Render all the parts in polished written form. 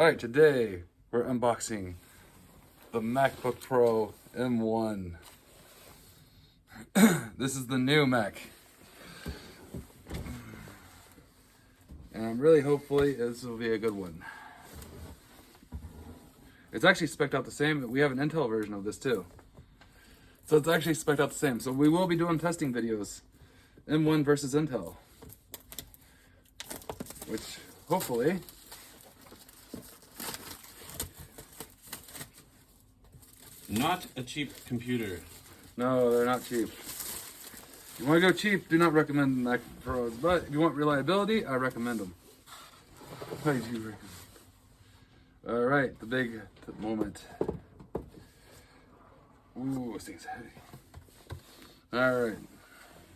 Alright, today we're unboxing the MacBook Pro M1. This is the new Mac. And really hopefully this will be a good one. It's actually spec'd out the same. We have an Intel version of this too. So it's actually spec'd out the same. So we will be doing testing videos. M1 versus Intel. Which hopefully not a cheap computer. No, they're not cheap. If you want to go cheap, do not recommend Mac Pros. But if you want reliability, I recommend them. I do recommend. All right, the big moment. Ooh, this thing's heavy. All right,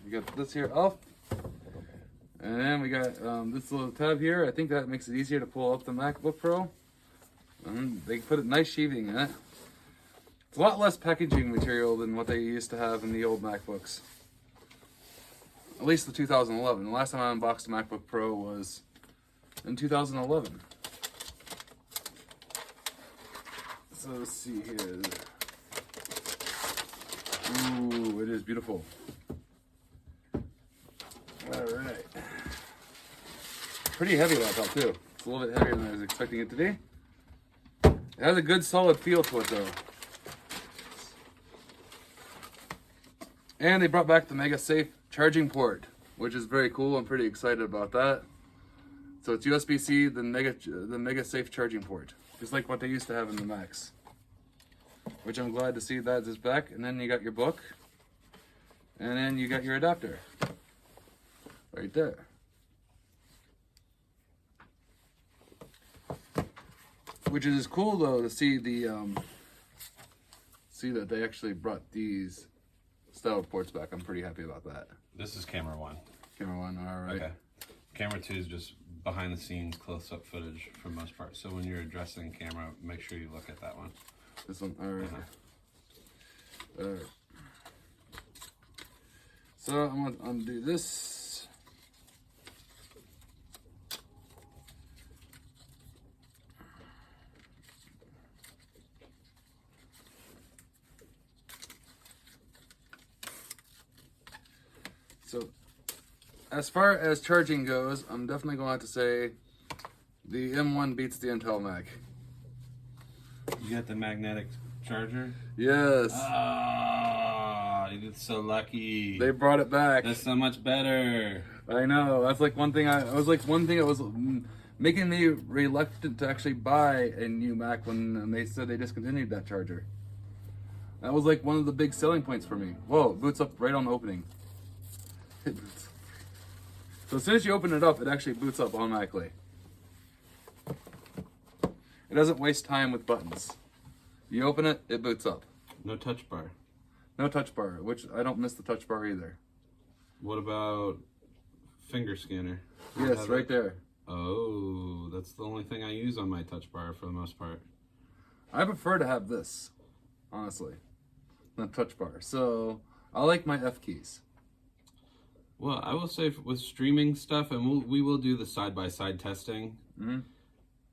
we got this here off, and then we got this little tab here. I think that makes it easier to pull up the MacBook Pro. They put a nice sheathing in it. It's a lot less packaging material than what they used to have in the old MacBooks. At least the 2011. The last time I unboxed a MacBook Pro was in 2011. So let's see here. Ooh, it is beautiful. Alright. Pretty heavy laptop too. It's a little bit heavier than I was expecting it to be. It has a good solid feel to it though. And they brought back the MagSafe charging port, which is very cool. I'm pretty excited about that. So it's USB-C, the MagSafe charging port, just like what they used to have in the Macs. Which I'm glad to see that is back. And then you got your book, and then you got your adapter, right there. Which is cool though to see the see that they actually brought these style ports back. I'm pretty happy about that. This is camera one. Camera one, all right. Okay. Camera two is just behind the scenes close-up footage for the most part. So when you're addressing camera, make sure you look at that one. This one, all right. All right. So I'm gonna undo this. So as far as charging goes, I'm definitely going to have to say the M1 beats the Intel Mac. You got the magnetic charger? Yes. Ah, you're so lucky. They brought it back. That's so much better. I know. That's like one thing that was making me reluctant to actually buy a new Mac when they said they discontinued that charger. That was like one of the big selling points for me. Whoa, it boots up right on the opening. It boots up. So as soon as you open it up, it actually boots up automatically. It doesn't waste time with buttons. You open it, it boots up. No touch bar. No touch bar, which I don't miss the touch bar either. What about finger scanner? Yes, right there. Oh, that's the only thing I use on my touch bar for the most part. I prefer to have this, honestly, than touch bar. So I like my F keys. Well, I will say with streaming stuff, and we will do the side-by-side testing. Mm-hmm.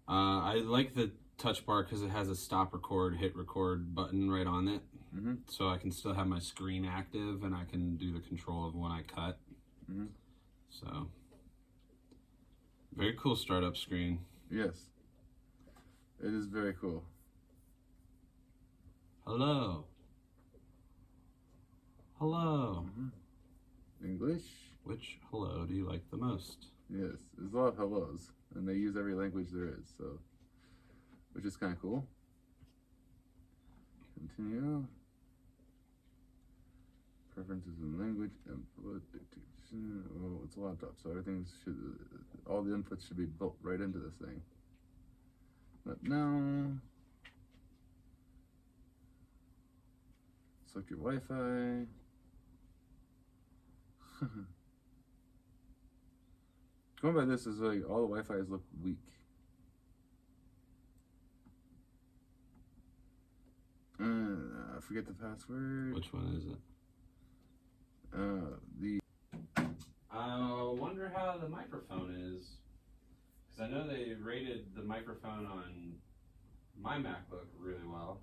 I like the touch bar because it has a stop record, hit record button right on it. Mm-hmm. So I can still have my screen active and I can do the control of when I cut. Mm-hmm. So, very cool startup screen. Yes. It is very cool. Hello. Hello. Mm-hmm. English? Which hello do you like the most? Yes, there's a lot of hellos, and they use every language there is, so, which is kind of cool. Continue. Preferences in language, input, dictation. Oh, it's a laptop, so everything should, all the inputs should be built right into this thing. But no. Select your Wi-Fi. Going by this is like all the Wi-Fi's look weak. Forget the password. Which one is it? The I wonder how the microphone is. Because I know they rated the microphone on my MacBook really well.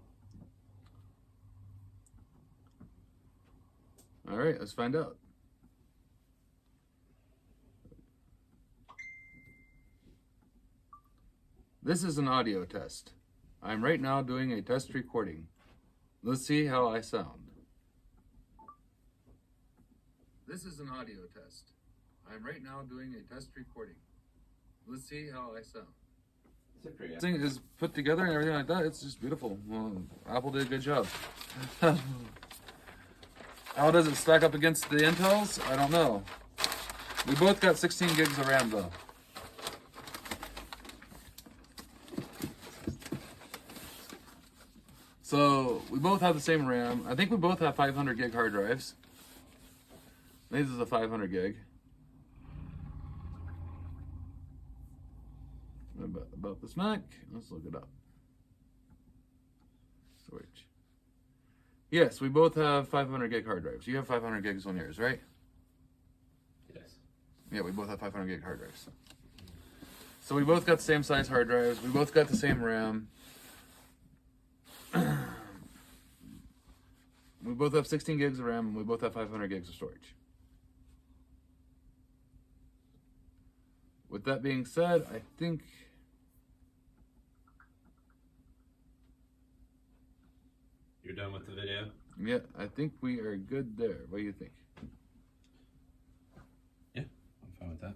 All right, let's find out. This is an audio test. I'm right now doing a test recording. Let's see how I sound. This is an audio test. I'm right now doing a test recording. Let's see how I sound. This thing is put together and everything like that. It's just beautiful. Well, Apple did a good job. How does it stack up against the Intels? I don't know. We both got 16 gigs of RAM though. So we both have the same RAM. I think we both have 500 gig hard drives. This is a 500 gig. About this Mac, let's look it up. Storage. Yes, we both have 500 gig hard drives. You have 500 gigs on yours, right? Yes. Yeah, we both have 500 gig hard drives. So we both got the same size hard drives. We both got the same RAM. We both have 16 gigs of RAM and we both have 500 gigs of storage. With that being said, I think You're done with the video? yeah, I think we are good there. What do you think? Yeah, I'm fine with that.